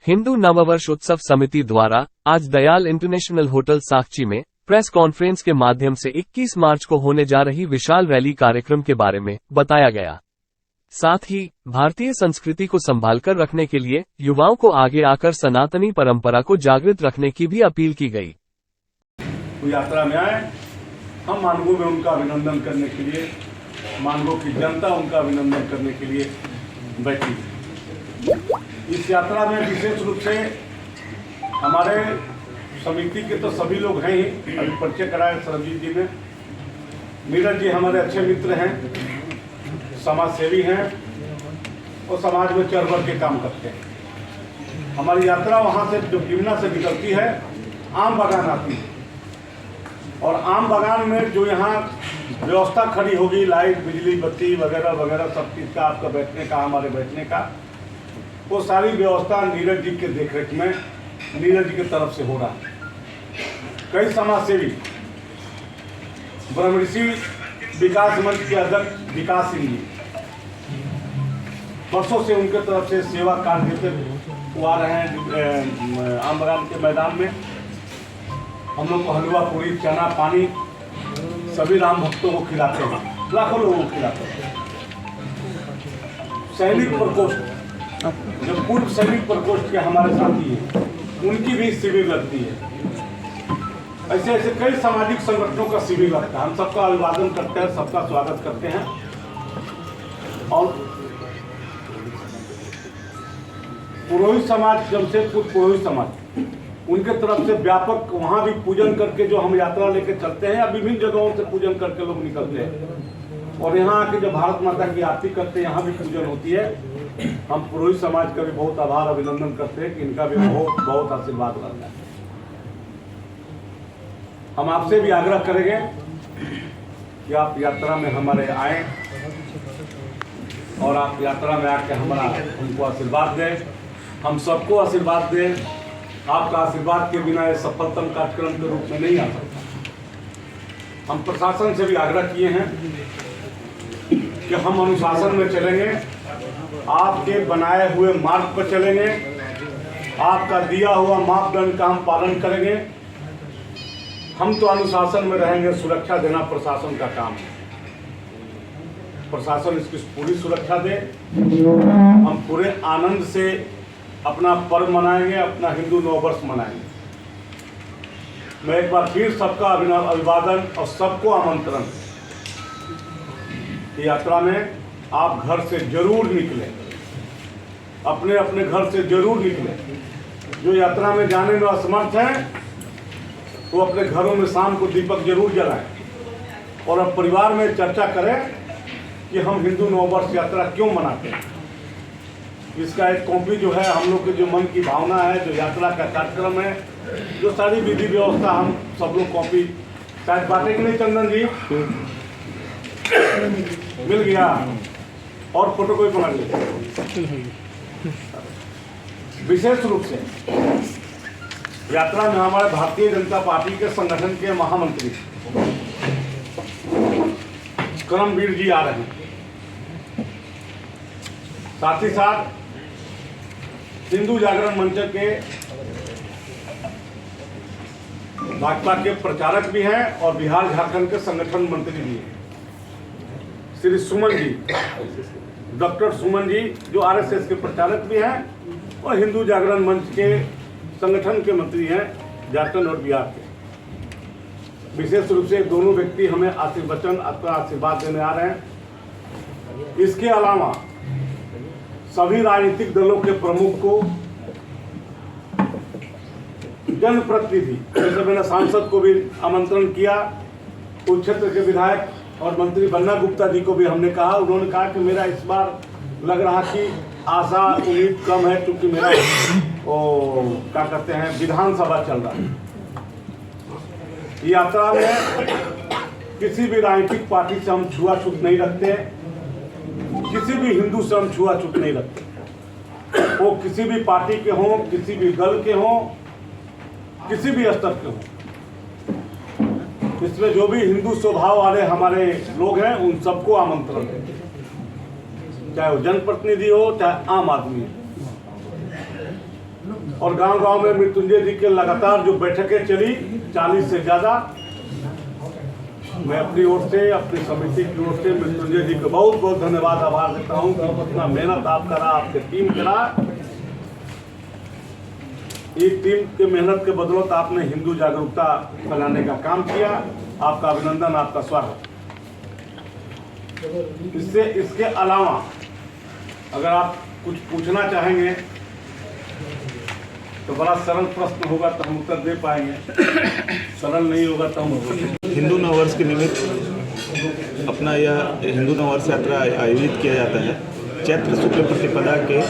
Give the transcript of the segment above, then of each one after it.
हिंदू नववर्ष उत्सव समिति द्वारा आज दयाल इंटरनेशनल होटल साकची में प्रेस कॉन्फ्रेंस के माध्यम से 21 मार्च को होने जा रही विशाल रैली कार्यक्रम के बारे में बताया गया। साथ ही भारतीय संस्कृति को संभालकर रखने के लिए युवाओं को आगे आकर सनातनी परंपरा को जागृत रखने की भी अपील की गई। यात्रा में आए, हम मानगो में उनका अभिनंदन करने के लिए, मानगो की जनता उनका अभिनंदन करने के लिए बैठी। इस यात्रा में विशेष रूप से हमारे समिति के तो सभी लोग हैं ही, अभी परिचय कराए सरबजीत जी ने। नीरज जी हमारे अच्छे मित्र हैं, समाज सेवी हैं और समाज में चढ़ बढ़ के काम करते हैं। हमारी यात्रा वहाँ से जो टिमना से निकलती है, आम बागान आती है और आम बागान में जो यहाँ व्यवस्था खड़ी होगी, लाइट बिजली बत्ती वगैरह वगैरह सब चीज़ का, आपका बैठने का, हमारे बैठने का, वो सारी व्यवस्था नीरज जी के देखरेख में नीरज जी की तरफ से हो रहा है। कई समाज सेवी, ब्रह्मऋषि विकास मंच के अध्यक्ष विकास सिंह जी वर्षों से उनके तरफ से सेवा कार्य देते आ रहे हैं। आम बागान के मैदान में हम लोग को हलवा पूरी चना पानी सभी राम भक्तों को खिलाते हैं, लाखों लोगों को खिलाते हैं। सैनिक प्रकोष्ठ, जो पूर्व सैनिक प्रकोष्ठ के हमारे साथी हैं, उनकी भी शिविर लगती है। ऐसे ऐसे कई सामाजिक संगठनों का शिविर लगता है। हम सबका अभिवादन करते हैं, सबका स्वागत करते हैं और पुरोहित समाज, जमशेदपुर पुरोहित समाज, उनके तरफ से व्यापक वहाँ भी पूजन करके जो हम यात्रा लेके चलते हैं, या विभिन्न जगहों से पूजन करके लोग निकलते हैं और यहाँ आके जब भारत माता की आरती करते हैं, यहाँ भी पूजन होती है। हम पुरोहित समाज का भी बहुत आभार अभिनंदन करते हैं कि इनका भी बहुत बहुत आशीर्वाद रहता है। हम आपसे भी आग्रह करेंगे कि आप यात्रा में हमारे आए और आप यात्रा में आके हमको आशीर्वाद दें, हम सबको आशीर्वाद दें। आपका आशीर्वाद के बिना ये सफलतम कार्यक्रम के रूप में नहीं आ सकता। हम प्रशासन से भी आग्रह किए हैं कि हम अनुशासन में चलेंगे, आपके बनाए हुए मार्ग पर चलेंगे, आपका दिया हुआ मापदंड का हम पालन करेंगे। हम तो अनुशासन में रहेंगे, सुरक्षा देना प्रशासन का काम है। प्रशासन इसकी पूरी सुरक्षा दे, हम पूरे आनंद से अपना पर्व मनाएंगे, अपना हिंदू नववर्ष मनाएंगे। मैं एक बार फिर सबका अभिवादन और सबको आमंत्रण, यात्रा में आप घर से जरूर निकलें, अपने अपने घर से जरूर निकलें। जो यात्रा में जाने में असमर्थ हैं वो अपने घरों में शाम को दीपक जरूर जलाएं और अब परिवार में चर्चा करें कि हम हिंदू नववर्ष यात्रा क्यों मनाते हैं। इसका एक कॉपी जो है, हम लोग के जो मन की भावना है, जो यात्रा का कार्यक्रम है, जो सारी विधि व्यवस्था, हम सब लोग कॉपी शायद बांटेंगे नहीं चंदन जी, मिल गया और फोटो कोई बना लिया। विशेष रूप से यात्रा में हमारे भारतीय जनता पार्टी के संगठन के महामंत्री करमवीर जी आ रहे हैं। साथ ही साथ हिंदू जागरण मंच के भाजपा के प्रचारक भी हैं और बिहार झारखंड के संगठन मंत्री भी हैं। श्री सुमन जी, डॉक्टर सुमन जी, जो आरएसएस के प्रचारक भी हैं और हिंदू जागरण मंच के संगठन के मंत्री हैं झारखंड और बिहार के। विशेष रूप से दोनों व्यक्ति हमें आशीर्वाद देने आ रहे हैं। इसके अलावा सभी राजनीतिक दलों के प्रमुख को, जनप्रतिनिधि, जैसे मैंने सांसद को भी आमंत्रण किया, उस क्षेत्र के विधायक और मंत्री बन्ना गुप्ता जी को भी हमने कहा। उन्होंने कहा कि मेरा इस बार लग रहा कि आशा उम्मीद कम है, क्योंकि मेरा क्या कहते हैं, विधानसभा चल रहा है। यात्रा में किसी भी राजनीतिक पार्टी से हम छुआछूत नहीं रखते, किसी भी हिंदू से हम छुआछूत नहीं रखते। वो किसी भी पार्टी के हों, किसी भी दल के हों, किसी भी स्तर के हों। इसमें जो भी हिंदू स्वभाव वाले हमारे लोग हैं, उन सबको आमंत्रण है, चाहे वो जनप्रतिनिधि हो, चाहे आम आदमी हो। और गांव-गांव में मृत्युंजय जी के लगातार जो बैठकें चली 40 से ज़्यादा, मैं अपनी ओर से, अपनी समिति की ओर से मृत्युंजय जी को बहुत बहुत धन्यवाद, आभार देता हूँ कि इतना मेहनत आप करा, आपकी टीम करा। एक टीम के मेहनत के बदौलत आपने हिंदू जागरूकता फैलाने का काम किया। आपका अभिनंदन, आपका स्वागत। इसके अलावा अगर आप कुछ पूछना चाहेंगे तो बड़ा सरल प्रश्न होगा तो हम उत्तर दे पाएंगे, सरल नहीं होगा तो हम उत्तर। हिंदू नववर्ष के निमित्त अपना यह हिंदू नववर्ष यात्रा आयोजित किया जाता है। चैत्र शुक्ल प्रतिपदा के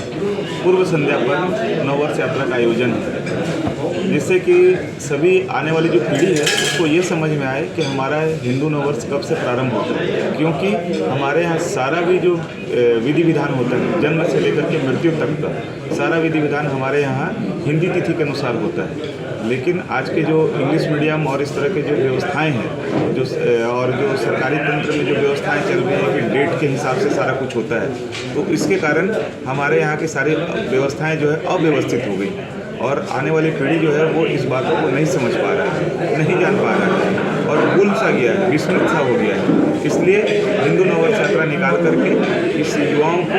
पूर्व संध्या पर नववर्ष यात्रा का आयोजन है, जिससे कि सभी आने वाली जो पीढ़ी है उसको ये समझ में आए कि हमारा हिंदू नववर्ष कब से प्रारंभ होता है। क्योंकि हमारे यहाँ सारा भी जो विधि विधान होता है, जन्म से लेकर के मृत्यु तक का सारा विधि विधान हमारे यहाँ हिंदी तिथि के अनुसार होता है। लेकिन आज के जो इंग्लिश मीडियम और इस तरह के जो व्यवस्थाएं हैं, जो सरकारी तंत्र में जो व्यवस्थाएं चल रही हैं कि डेट के हिसाब से सारा कुछ होता है, तो इसके कारण हमारे यहाँ की सारी व्यवस्थाएं जो है अव्यवस्थित हो गई और आने वाली पीढ़ी जो है वो इस बातों को नहीं समझ पा रहा है, नहीं जान पा रहा है और भूल सा गया है, विस्मृत सा हो गया है। इसलिए हिंदू नववर्ष यात्रा निकाल करके इस युवाओं को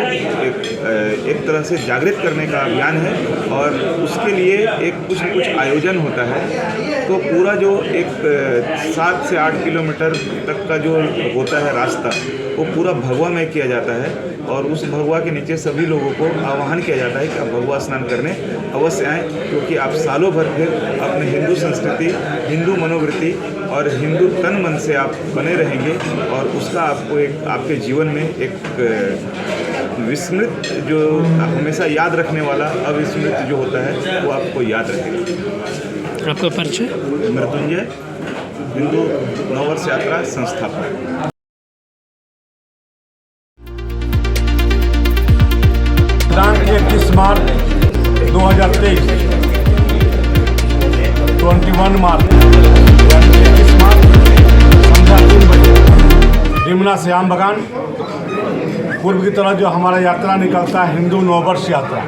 एक तरह से जागृत करने का अभियान है और उसके लिए एक कुछ न कुछ आयोजन होता है। तो पूरा जो एक 7 से 8 किलोमीटर तक का जो होता है रास्ता, वो पूरा भगवा में किया जाता है और उस भगवा के नीचे सभी लोगों को आह्वान किया जाता है कि आप भगवा स्नान करने अवश्य आएँ, क्योंकि आप सालों भर फिर अपने हिंदू संस्कृति, हिंदू मनोवृत्ति और हिंदू तन मन से आप बने रहेंगे और उसका आपको एक आपके जीवन में एक विस्मृत जो हमेशा याद रखने वाला अविस्मृत जो होता है वो आपको याद रखेगा। आपका परिचय? मृत्युंजय, हिंदू नववर्ष यात्रा संस्थापक। दिनांक 21 मार्च 2023, 21 मार्च यानी 21 मार्च संध्या 3 बजे डिमना श्याम बगान पूर्व की तरफ जो हमारा यात्रा निकलता है, हिंदू नववर्ष यात्रा।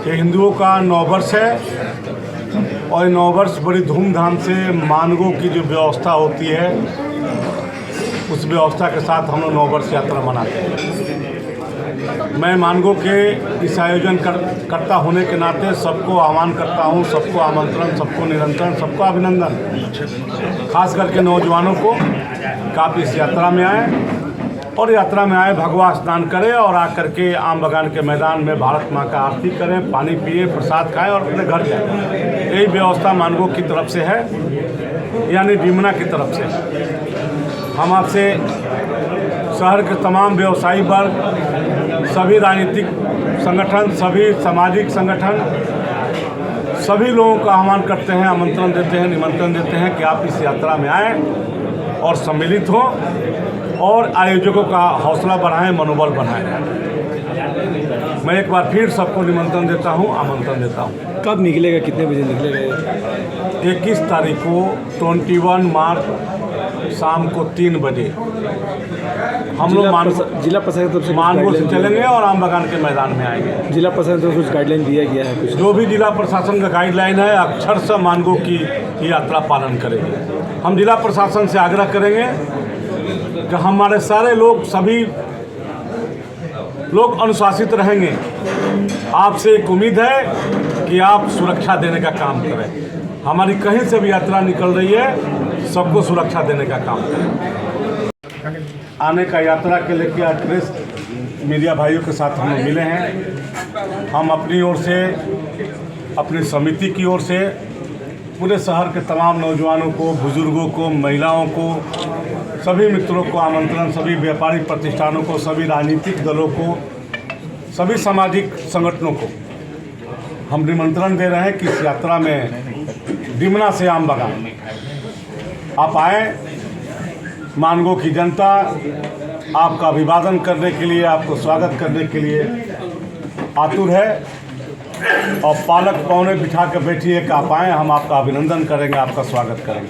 ये हिंदुओं का नववर्ष है और नववर्ष बड़ी धूमधाम से मानगों की जो व्यवस्था होती है उस व्यवस्था के साथ हम लोग नववर्ष यात्रा मनाते हैं। मैं मानगो के इस आयोजन करता होने के नाते सबको आह्वान करता हूं, सबको आमंत्रण, सबको निरंतरण, सबको अभिनंदन, खास करके नौजवानों को कि आप इस यात्रा में आएँ और यात्रा में आए भगवा स्नान करें और आकर के आम बगान के मैदान में भारत माँ का आरती करें, पानी पिए, प्रसाद खाएं और अपने घर जाएं। यही व्यवस्था मानगो की तरफ से है, यानी डिमना की तरफ से। हम आपसे शहर के तमाम व्यवसायी वर्ग, सभी राजनीतिक संगठन, सभी सामाजिक संगठन, सभी लोगों का आह्वान करते हैं, आमंत्रण देते हैं, निमंत्रण देते हैं कि आप इस यात्रा में आएँ और सम्मिलित हों और आयोजकों का हौसला बढ़ाएं, मनोबल बढ़ाएं। मैं एक बार फिर सबको निमंत्रण देता हूं, आमंत्रण देता हूं। कब निकलेगा, कितने बजे निकलेगा? 21 तारीख को 21 मार्च शाम को 3 बजे हम लोग जिला प्रशासन तरफ से मानगो से चलेंगे और आम बगान के मैदान में आएंगे। जिला प्रशासन तरफ से कुछ गाइडलाइन दिया गया है? कुछ जो भी जिला प्रशासन का गाइडलाइन है अक्षर से मानगो की यात्रा पालन करेंगे। हम जिला प्रशासन से आग्रह करेंगे कि हमारे सारे लोग, सभी लोग अनुशासित रहेंगे। आपसे एक उम्मीद है कि आप सुरक्षा देने का काम करें। हमारी कहीं से भी यात्रा निकल रही है, सबको सुरक्षा देने का काम करें। आने का यात्रा के लेके आज प्रेस मीडिया भाइयों के साथ हम मिले हैं। हम अपनी ओर से, अपनी समिति की ओर से पूरे शहर के तमाम नौजवानों को, बुजुर्गों को, महिलाओं को, सभी मित्रों को आमंत्रण, सभी व्यापारिक प्रतिष्ठानों को, सभी राजनीतिक दलों को, सभी सामाजिक संगठनों को हम निमंत्रण दे रहे हैं कि इस यात्रा में डिमना से आम बगान आप आएँ। मानगो की जनता आपका अभिवादन करने के लिए, आपको स्वागत करने के लिए आतुर है और पालक पौने बिठा कर बैठी है कि आप आएँ, हम आपका अभिनंदन करेंगे, आपका स्वागत करेंगे।